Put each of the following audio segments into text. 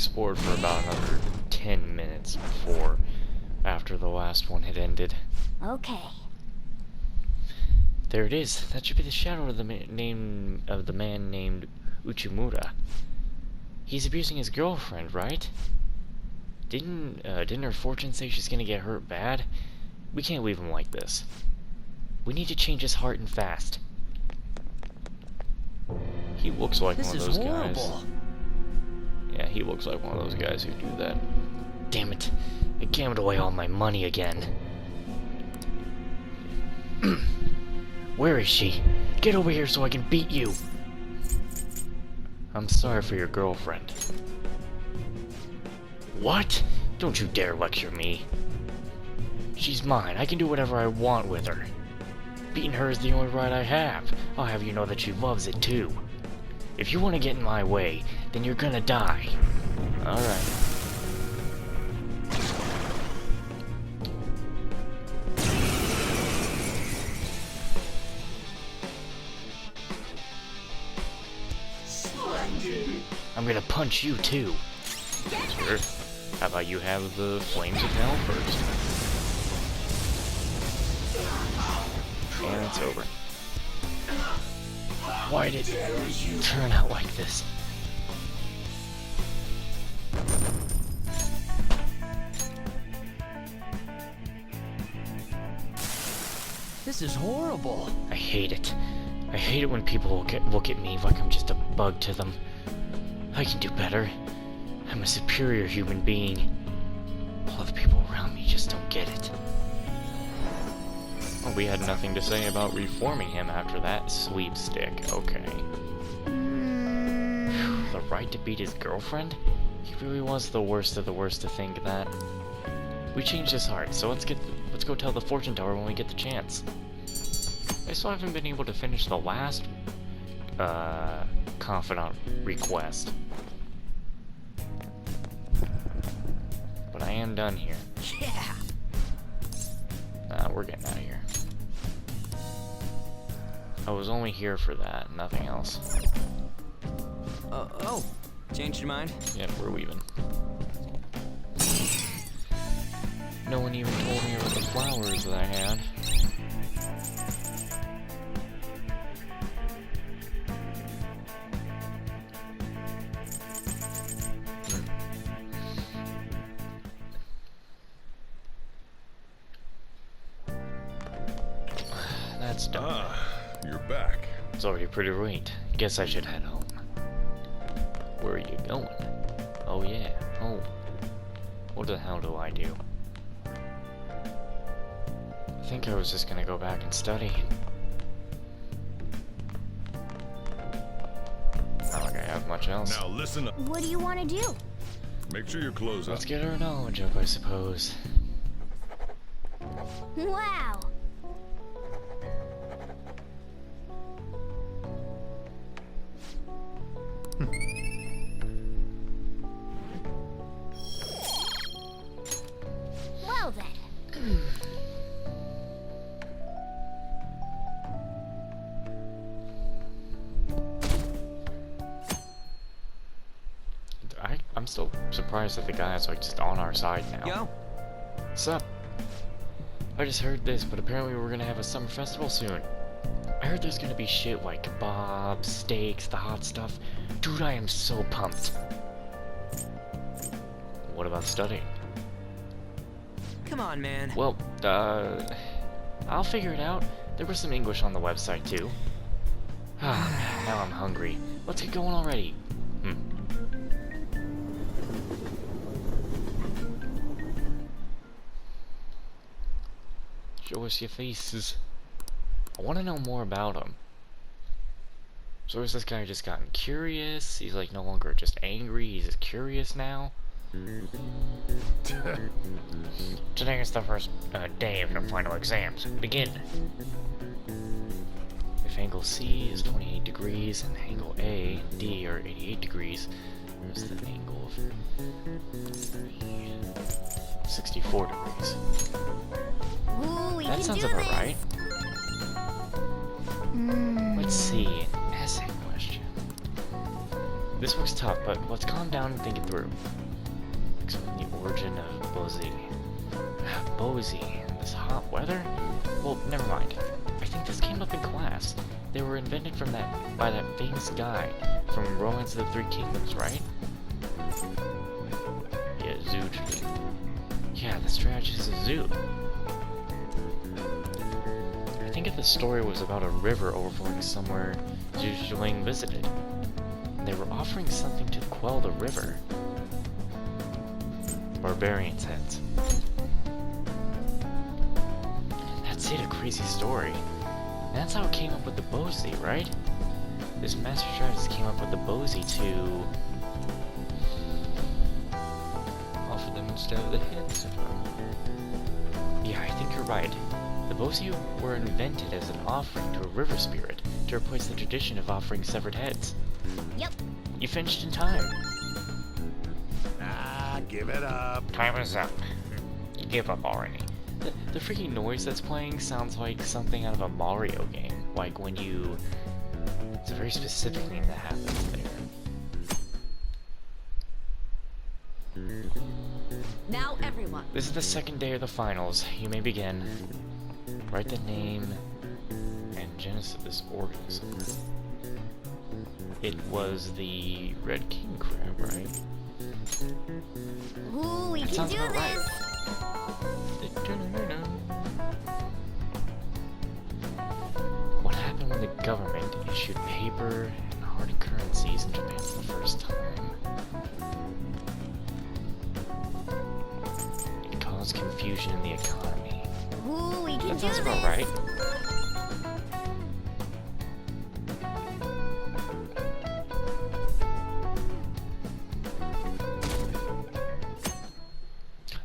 explored for about another 10 minutes before, after the last one had ended. Okay. There it is. That should be the shadow of the name of the man named Uchimura. He's abusing his girlfriend, right? Didn't her fortune say she's gonna get hurt bad? We can't leave him like this. We need to change his heart and fast. He looks like one of those guys. Yeah, he looks like one of those guys who do that. Damn it. I gambled away all my money again. Where is she? Get over here so I can beat you. I'm sorry for your girlfriend. What? Don't you dare lecture me. She's mine. I can do whatever I want with her. Beating her is the only right I have. I'll have you know that she loves it too. If you want to get in my way, then you're gonna die. Alright. I'm gonna punch you too. Sure. How about you have the flames of hell first? And it's over. Why did it turn out like this? This is horrible. I hate it. I hate it when people look at me like I'm just a bug to them. I can do better. I'm a superior human being. All the people around me just don't get it. Well, we had nothing to say about reforming him after that sweepstick. Okay. The right to beat his girlfriend? He really was the worst of the worst to think that. We changed his heart, so let's go tell the fortune teller when we get the chance. I still haven't been able to finish the last confidant request. But I am done here. Yeah. Nah, we're getting out of here. I was only here for that, nothing else. Oh, changed your mind? Yep, we're leaving. No one even told me about the flowers that I had. That's done. Ah, you're back. It's already pretty late. Guess I should head home. Where are you going? Oh yeah, home. What the hell do I do? I think I was just gonna go back and study. Not like I have much else. Now listen up. What do you want to do? Make sure your clothes Let's up. get our knowledge up, I suppose. Wow. Well then. I'm still surprised that the guy is like just on our side now. Yo. Sup? I just heard this, but apparently we're gonna have a summer festival soon. I heard there's gonna be shit like kebabs, steaks, the hot stuff. Dude, I am so pumped. What about studying? Come on, man. Well, I'll figure it out. There was some English on the website too. Ah, now I'm hungry. Let's get going already. Show us your faces. I want to know more about him. So is this guy just gotten curious? He's like no longer just angry, he's just curious now? Today is the first day of your final exams. Begin. If angle C is 28 degrees and angle A and D are 88 degrees, what's the angle of 64 degrees? Ooh, we That can sounds do about this. right. Let's see, an essay question. This looks tough, but let's calm down and think it through. Explain the origin of Bozy. Bozy in this hot weather? Well, never mind. I think this came up in class. They were invented by that famous guy from Romance of the Three Kingdoms, right? Yeah, Zooji. Yeah, the strategist is a zoo. I think if the story was about a river overflowing somewhere Zhujiang visited, and they were offering something to quell the river. Barbarians' heads. That's it, a crazy story. And that's how it came up with the Bozy, right? This master strategist came up with the Bozy to offer them instead of the heads. Yeah, I think you're right. The Bozy were invented as an offering to a river spirit to replace the tradition of offering severed heads. Yep. You finished in time. Ah, give it up. Time is up. Give up already. The freaking noise that's playing sounds like something out of a Mario game. Like when you... It's a very specific thing that happens there. Now everyone. This is the second day of the finals. You may begin. Write the name and genesis of this organism. It was the Red King crab, right? Ooh, we That can sounds do about this. right. What happened when the government issued paper and hard currencies in Japan for the first time? It caused confusion in the economy. Ooh, we can That do sounds this. about right.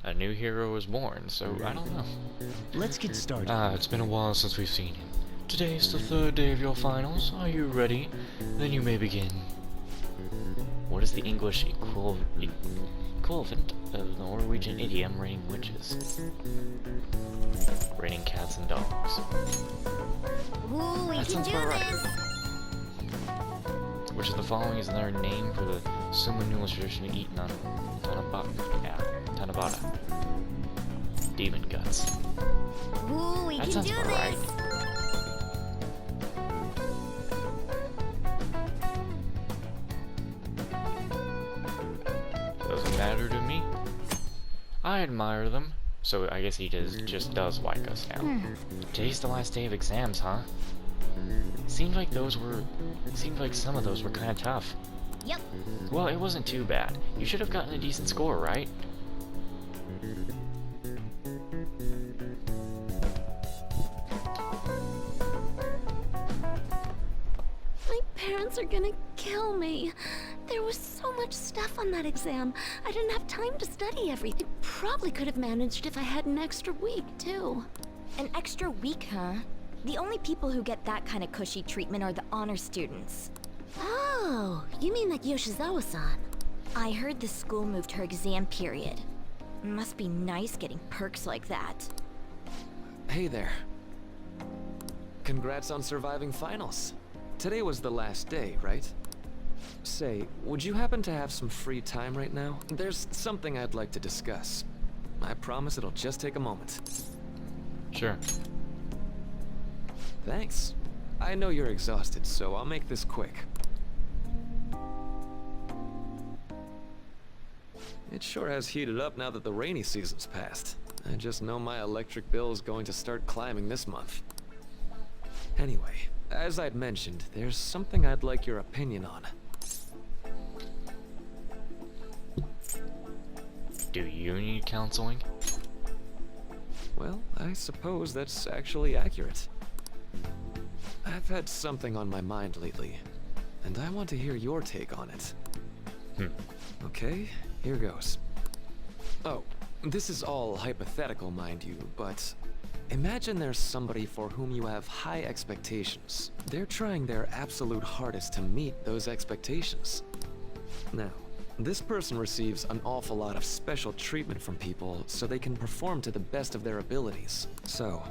A new hero was born, so I don't know. Let's get started. It's been a while since we've seen him. Today is the third day of your finals. Are you ready? Then you may begin. What is the English equivalent of the Norwegian idiom raining witches? Raining cats and dogs. Ooh, we That can sounds do about right. this. Which of the following is another name for the Sumo English tradition of eating on Tanabata? Demon guts. Ooh, we That can sounds do about right. this. Doesn't matter to me. I admire them. So I guess he just does like us now. Today's the last day of exams, huh? Seemed like some of those were kind of tough. Yep. Well, it wasn't too bad. You should have gotten a decent score, right? My parents are gonna kill me. There was so much stuff on that exam. I didn't have time to study everything. Probably could have managed if I had an extra week, too. An extra week, huh? The only people who get that kind of cushy treatment are the honor students. Oh, you mean like Yoshizawa-san? I heard the school moved her exam period. Must be nice getting perks like that. Hey there. Congrats on surviving finals. Today was the last day, right? Say, would you happen to have some free time right now? There's something I'd like to discuss. I promise it'll just take a moment. Sure. Thanks. I know you're exhausted, so I'll make this quick. It sure has heated up now that the rainy season's passed. I just know my electric bill is going to start climbing this month. Anyway, as I'd mentioned, there's something I'd like your opinion on. Do you need counseling? Well, I suppose that's actually accurate. I've had something on my mind lately, and I want to hear your take on it. Okay, here goes. Oh, this is all hypothetical, mind you, but imagine there's somebody for whom you have high expectations. They're trying their absolute hardest to meet those expectations. Now, this person receives an awful lot of special treatment from people so they can perform to the best of their abilities. So,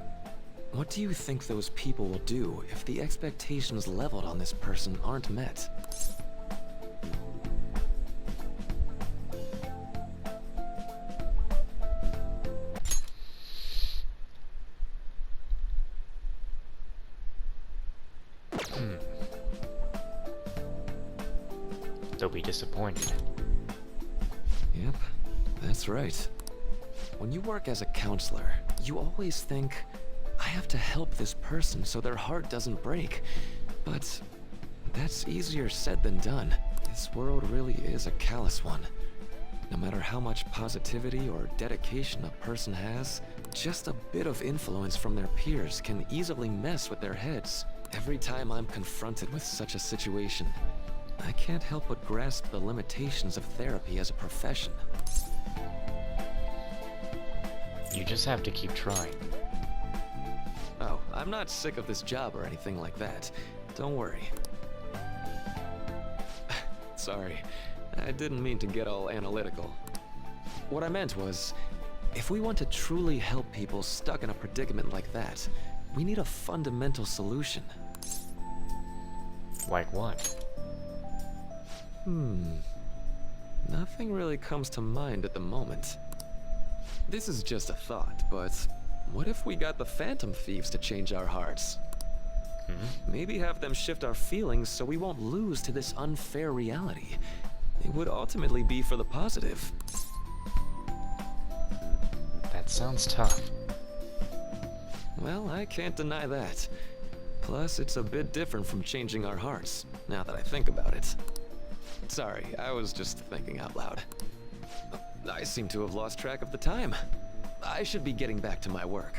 what do you think those people will do if the expectations leveled on this person aren't met? they'll be disappointed. Yep, that's right. When you work as a counselor, you always think, I have to help this person so their heart doesn't break. But that's easier said than done. This world really is a callous one. No matter how much positivity or dedication a person has, just a bit of influence from their peers can easily mess with their heads. Every time I'm confronted with such a situation, I can't help but grasp the limitations of therapy as a profession. You just have to keep trying. Oh, I'm not sick of this job or anything like that. Don't worry. Sorry, I didn't mean to get all analytical. What I meant was, if we want to truly help people stuck in a predicament like that, we need a fundamental solution. Like what? Nothing really comes to mind at the moment. This is just a thought, but what if we got the Phantom Thieves to change our hearts? Maybe have them shift our feelings so we won't lose to this unfair reality. It would ultimately be for the positive. That sounds tough. Well, I can't deny that. Plus, it's a bit different from changing our hearts, now that I think about it. Sorry, I was just thinking out loud. I seem to have lost track of the time. I should be getting back to my work.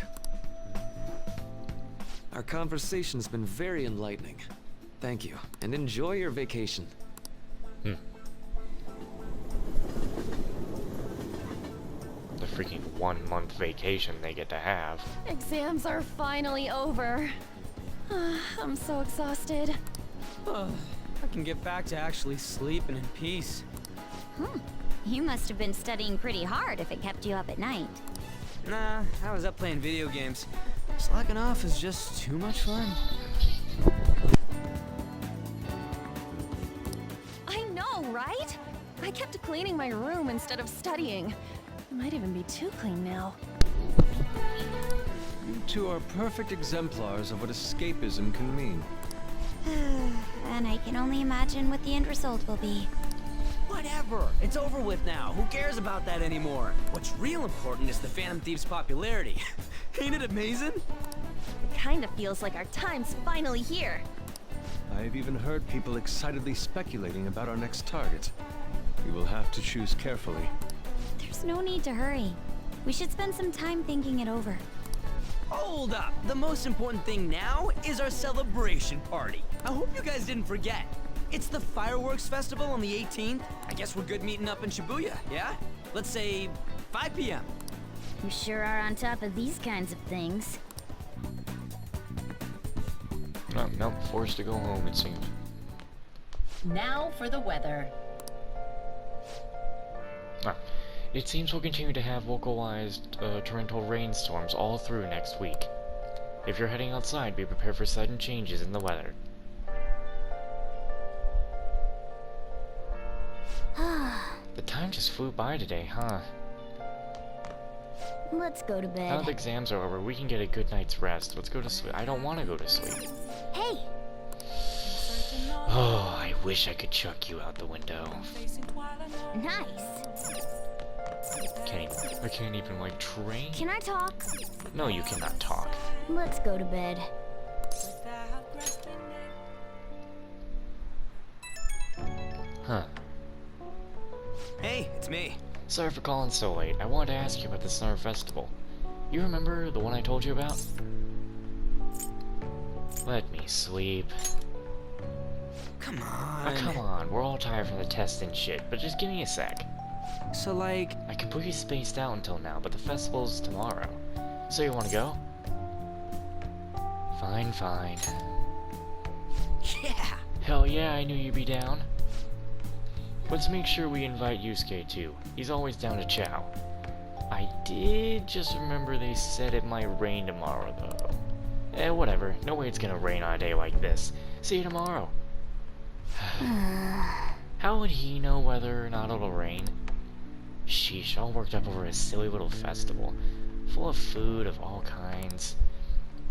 Our conversation's been very enlightening. Thank you, and enjoy your vacation. The freaking 1 month vacation they get to have. Exams are finally over. I'm so exhausted. I can get back to actually sleeping in peace. You must have been studying pretty hard if it kept you up at night. Nah, I was up playing video games. Slacking off is just too much fun. I know, right? I kept cleaning my room instead of studying. It might even be too clean now. You two are perfect exemplars of what escapism can mean. And I can only imagine what the end result will be. Whatever. It's over with now. Who cares about that anymore? What's real important is the Phantom Thieves' popularity. Ain't it amazing? It kind of feels like our time's finally here. I've even heard people excitedly speculating about our next target. We will have to choose carefully. There's no need to hurry. We should spend some time thinking it over. Hold up. The most important thing now is our celebration party. I hope you guys didn't forget. It's the fireworks festival on the 18th. I guess we're good meeting up in Shibuya, yeah? Let's say 5 p.m. You sure are on top of these kinds of things. Nope, forced to go home, it seems. Now for the weather. It seems we'll continue to have localized torrential rainstorms all through next week. If you're heading outside, be prepared for sudden changes in the weather. The time just flew by today, huh? Let's go to Now bed. that the exams are over, we can get a good night's rest. Let's go to sleep. I don't want to go to sleep. Hey! Oh, I wish I could chuck you out the window. Nice! I can't even, like, train? Can I talk? No, you cannot talk. Let's go to bed. Huh. Hey, it's me. Sorry for calling so late. I wanted to ask you about the Summer Festival. You remember the one I told you about? Let me sleep. Come Oh, on. come on. We're all tired from the test and shit, but just give me a sec. So, like, I completely spaced out until now, but the festival's tomorrow. So you want to go? Fine, fine. yeah. Hell yeah, I knew you'd be down. Let's make sure we invite Yusuke too. He's always down to chow. I did just remember they said it might rain tomorrow though. Whatever. No way it's gonna rain on a day like this. See you tomorrow. How would he know whether or not it'll rain? Sheesh, all worked up over a silly little festival. Full of food of all kinds.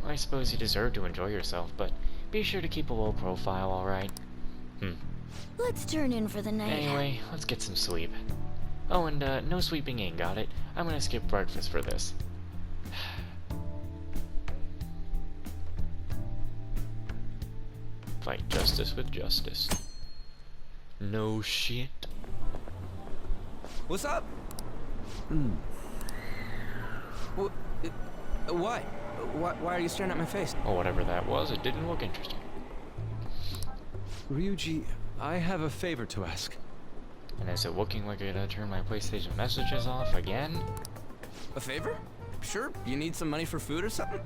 Well, I suppose you deserve to enjoy yourself, but be sure to keep a low profile, alright? Let's turn in for the night. Anyway, let's get some sleep. Oh, and no sweeping in, got it? I'm gonna skip breakfast for this. Fight justice with justice. No shit. What's up? Why? Why are you staring at my face? Or whatever that was, it didn't look interesting. Ryuji, I have a favor to ask. And is it looking like I gotta turn my PlayStation messages off again? A favor? Sure. You need some money for food or something?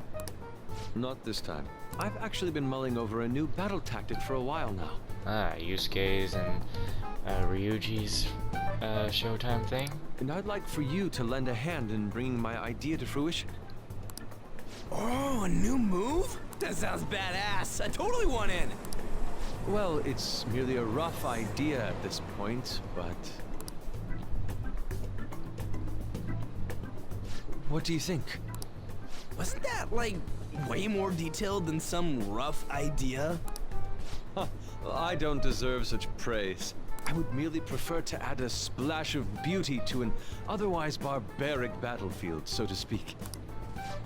Not this time. I've actually been mulling over a new battle tactic for a while now. Ah, Yusuke's and Ryuji's Showtime thing? And I'd like for you to lend a hand in bringing my idea to fruition. Oh, a new move? That sounds badass. I totally want in. Well, it's merely a rough idea at this point, but... What do you think? Wasn't that, like, way more detailed than some rough idea? Well, I don't deserve such praise. I would merely prefer to add a splash of beauty to an otherwise barbaric battlefield, so to speak.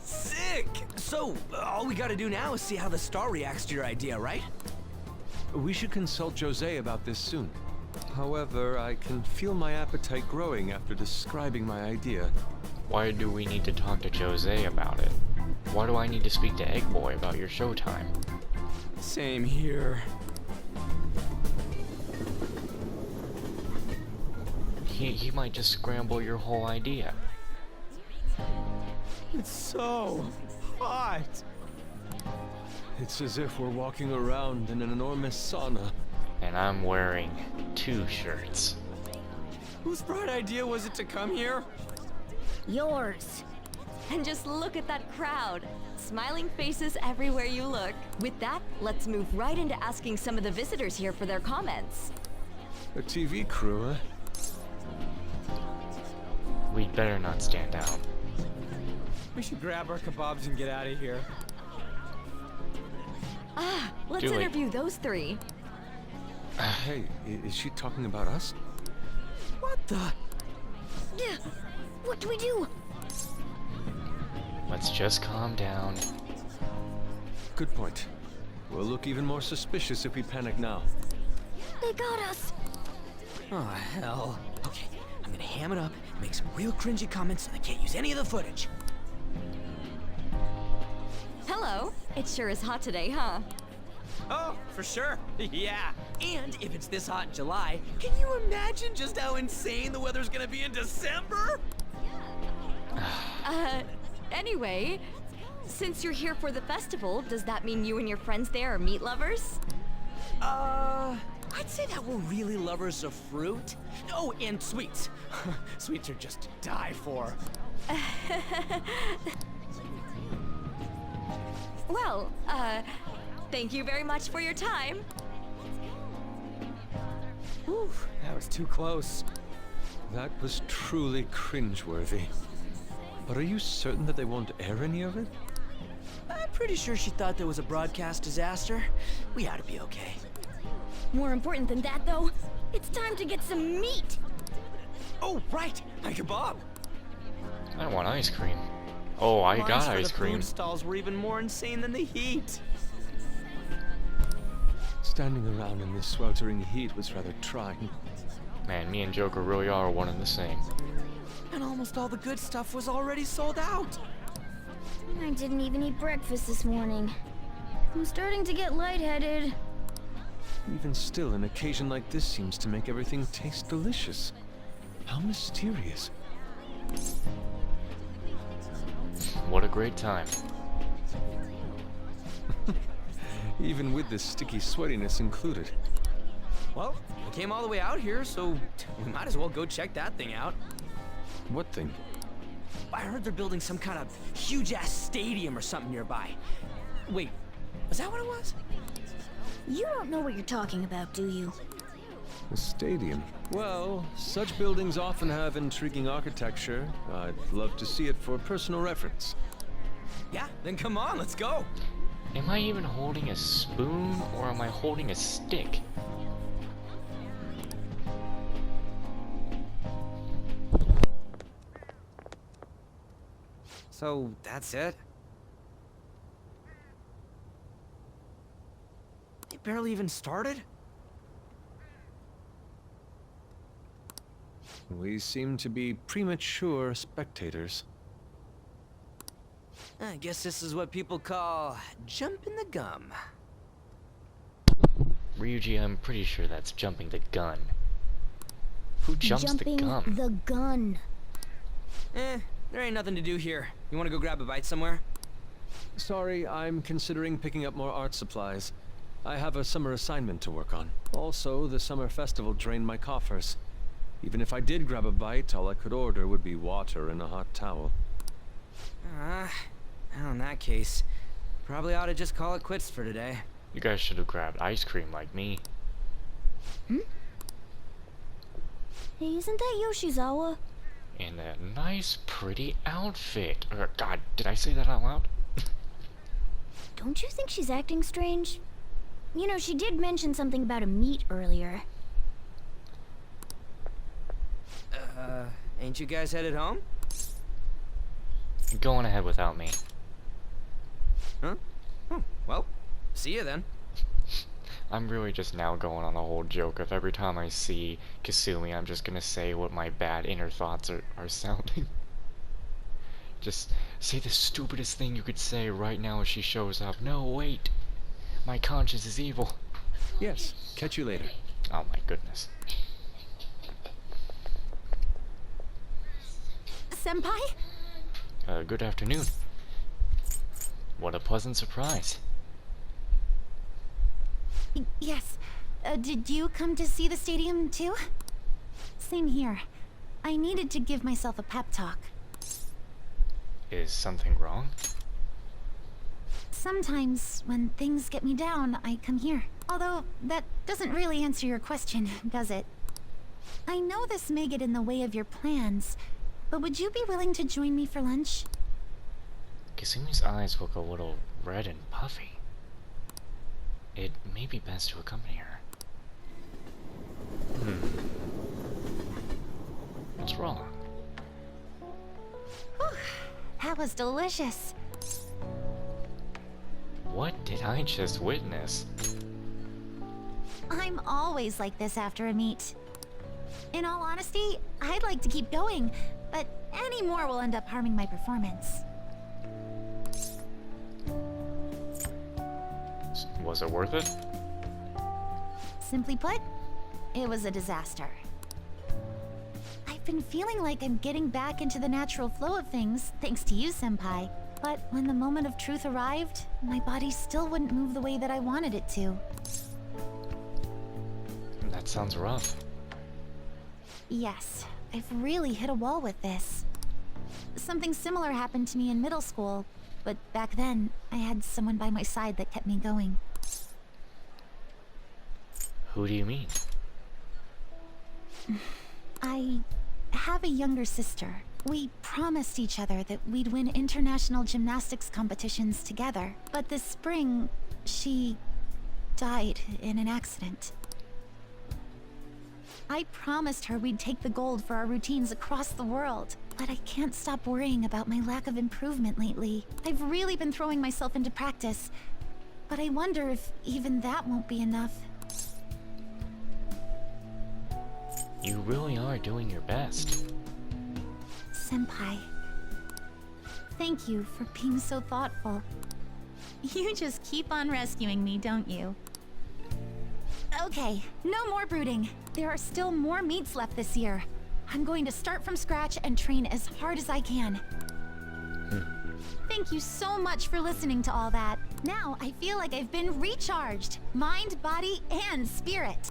Sick! So, all we gotta do now is see how the star reacts to your idea, right? We should consult Jose about this soon. However, I can feel my appetite growing after describing my idea. Why do we need to talk to Jose about it? Why do I need to speak to Egg Boy about your Showtime? Same here. He might just scramble your whole idea. It's so hot. It's as if we're walking around in an enormous sauna. And I'm wearing 2 shirts. Whose bright idea was it to come here? Yours. And just look at that crowd. Smiling faces everywhere you look. With that, let's move right into asking some of the visitors here for their comments. A TV crew, huh? We'd better not stand out. We should grab our kebabs and get out of here. Ah, let's Do it. interview those 3. Hey, is she talking about us? What the? Yeah, what do we do? Let's just calm down. Good point. We'll look even more suspicious if we panic now. They got us. Oh, hell. Okay, I'm gonna ham it up, make some real cringy comments so they can't use any of the footage. Hello. It sure is hot today, huh? Oh, for sure. Yeah. And if it's this hot in July, can you imagine just how insane the weather's gonna be in December? Anyway, since you're here for the festival, does that mean you and your friends there are meat lovers? I'd say that we're really lovers of fruit. Oh, and sweets. Sweets are just to die for. Well, thank you very much for your time. Whew, that was too close. That was truly cringeworthy. But are you certain that they won't air any of it? I'm pretty sure she thought there was a broadcast disaster. We ought to be okay. More important than that, though, it's time to get some meat. Oh, right, my kebab. I want ice cream. Oh, I Lines got for ice the cream. food stalls were even more insane than the heat. Standing around in this sweltering heat was rather trying. Man, me and Joker really are one and the same. And almost all the good stuff was already sold out. I didn't even eat breakfast this morning. I'm starting to get lightheaded. Even still, an occasion like this seems to make everything taste delicious. How mysterious. What a great time. Even with this sticky sweatiness included. Well, we came all the way out here, so we might as well go check that thing out. What thing? I heard they're building some kind of huge-ass stadium or something nearby. Wait, was that what it was? You don't know what you're talking about, do you? A stadium. Well, such buildings often have intriguing architecture. I'd love to see it for personal reference. Yeah, then come on, let's go. Am I even holding a spoon or am I holding a stick? So, that's it? It barely even started? We seem to be premature spectators. I guess this is what people call jumping the gum. Ryuji, I'm pretty sure that's jumping the gun. Who jumps Jumping the gun? the gun. There ain't nothing to do here. You wanna go grab a bite somewhere? Sorry, I'm considering picking up more art supplies. I have a summer assignment to work on. Also, the summer festival drained my coffers. Even if I did grab a bite, all I could order would be water and a hot towel. Well, in that case, probably ought to just call it quits for today. You guys should have grabbed ice cream like me. Hey, isn't that Yoshizawa? In that nice, pretty outfit. God, did I say that out loud? Don't you think she's acting strange? You know, she did mention something about a meet earlier. Ain't you guys headed home? Go on ahead without me. Huh? Oh, well, see you then. I'm really just now going on the whole joke of every time I see Kasumi, I'm just gonna say what my bad inner thoughts are sounding. Just say the stupidest thing you could say right now as she shows up. No, wait. My conscience is evil. Yes, catch you later. Oh my goodness. Senpai? Good afternoon. What a pleasant surprise. Yes. Did you come to see the stadium too? Same here. I needed to give myself a pep talk. Is something wrong? Sometimes, when things get me down, I come here. Although, that doesn't really answer your question, does it? I know this may get in the way of your plans, but would you be willing to join me for lunch? Kasumi's eyes look a little red and puffy. It may be best to accompany her. What's wrong? Whew, that was delicious. What did I just witness? I'm always like this after a meet. In all honesty, I'd like to keep going, but any more will end up harming my performance. Was it worth it? Simply put, it was a disaster. I've been feeling like I'm getting back into the natural flow of things, thanks to you, Senpai. But when the moment of truth arrived, my body still wouldn't move the way that I wanted it to. That sounds rough. Yes, I've really hit a wall with this. Something similar happened to me in middle school, but back then, I had someone by my side that kept me going. Who do you mean? I have a younger sister. We promised each other that we'd win international gymnastics competitions together. But this spring, she died in an accident. I promised her we'd take the gold for our routines across the world. But I can't stop worrying about my lack of improvement lately. I've really been throwing myself into practice. But I wonder if even that won't be enough. You really are doing your best. Senpai, thank you for being so thoughtful. You just keep on rescuing me, don't you? Okay, no more brooding. There are still more meets left this year. I'm going to start from scratch and train as hard as I can. Thank you so much for listening to all that. Now I feel like I've been recharged. Mind, body, and spirit.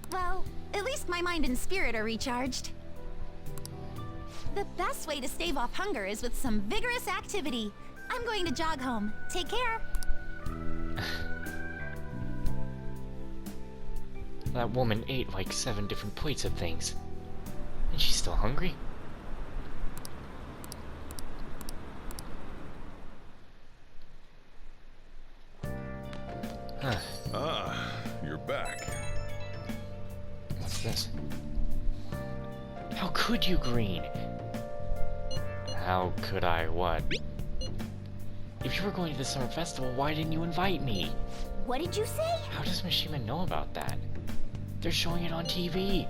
Well, at least my mind and spirit are recharged. The best way to stave off hunger is with some vigorous activity. I'm going to jog home. Take care. That woman ate like 7 different plates of things. And she's still hungry? You're back. What's this? How could you, Green? how could I what? If you were going to the summer festival, why didn't you invite me? What did you say? How does Mishima know about that? They're showing it on TV.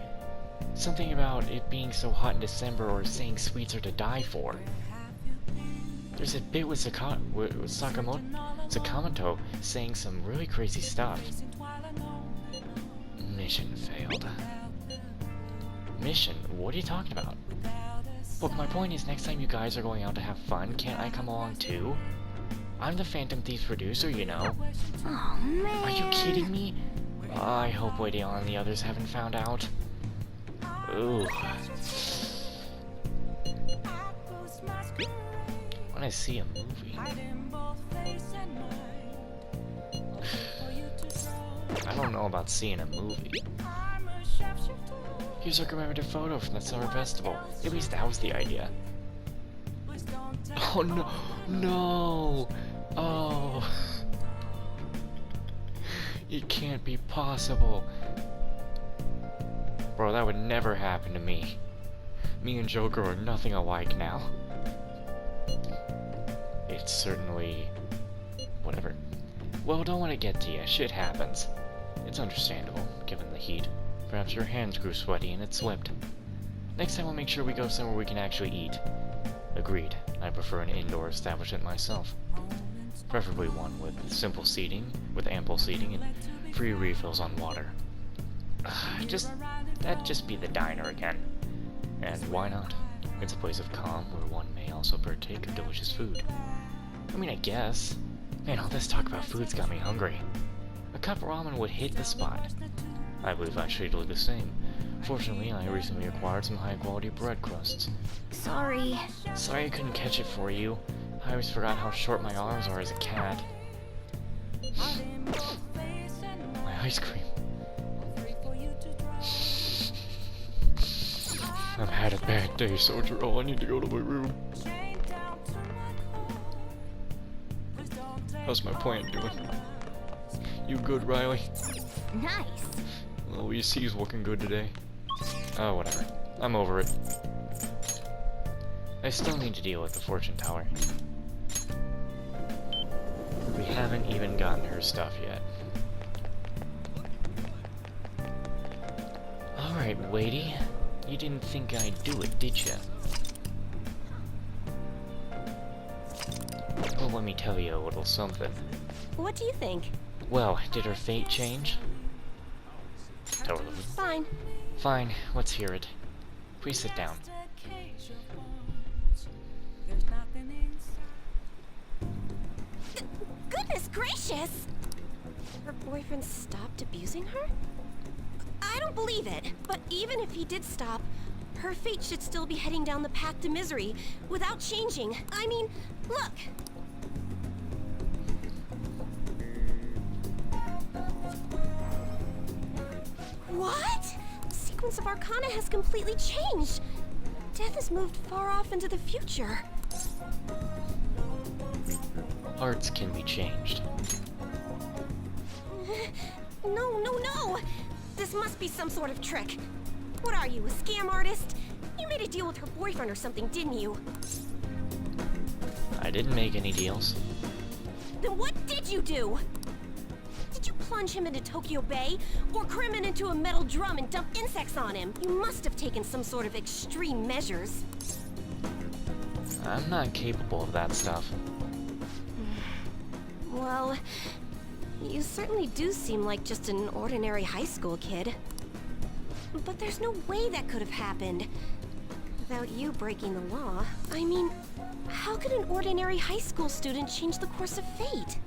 Something about it being so hot in December or saying sweets are to die for. There's a bit with Sakamoto saying some really crazy stuff. Mission failed. Mission? What are you talking about? Look, my point is next time you guys are going out to have fun, can't I come along too? I'm the Phantom Thieves producer, you know. Oh man. Are you kidding me? I hope Wade and the others haven't found out. Ooh. When I see a movie. I don't know about seeing a movie. Here's a commemorative photo from the summer festival. At least that was the idea. Oh no, no! Oh. It can't be possible. Bro, that would never happen to me. Me and Joker are nothing alike now. It's certainly... whatever. Well, don't want to get to you. Shit happens. It's understandable, given the heat. Perhaps your hands grew sweaty and it slipped. Next time we'll make sure we go somewhere we can actually eat. Agreed. I prefer an indoor establishment myself. Preferably one with simple seating, with ample seating, and free refills on water. That'd just be the diner again. And why not? It's a place of calm where one may also partake of delicious food. I mean, I guess. Man, all this talk about food's got me hungry. A cup of ramen would hit the spot. I believe I should do the same. Fortunately, I recently acquired some high-quality bread crusts. Sorry. Sorry I couldn't catch it for you. I always forgot how short my arms are as a cat. My ice cream. I've had a bad day, soldier. Oh, I need to go to my room. How's my plant doing? You good, Riley? Nice. Well, EC's looking good today. Oh, whatever. I'm over it. I still need to deal with the fortune teller. We haven't even gotten her stuff yet. Alright, Wadey. You didn't think I'd do it, did ya? Well, let me tell you a little something. What do you think? Well, did her fate change? Totally. Fine. Fine, let's hear it. Please sit down. Goodness gracious! Her boyfriend stopped abusing her? I don't believe it. But even if he did stop, her fate should still be heading down the path to misery without changing. I mean, look! What? The sequence of Arcana has completely changed. Death has moved far off into the future. Hearts can be changed. No! This must be some sort of trick. What are you, a scam artist? You made a deal with her boyfriend or something, didn't you? I didn't make any deals. Then what did you do? Did you plunge him into Tokyo Bay? Or cram him into a metal drum and dump insects on him? You must have taken some sort of extreme measures. I'm not capable of that stuff. Well, you certainly do seem like just an ordinary high school kid. But there's no way that could have happened without you breaking the law. I mean, how could an ordinary high school student change the course of fate?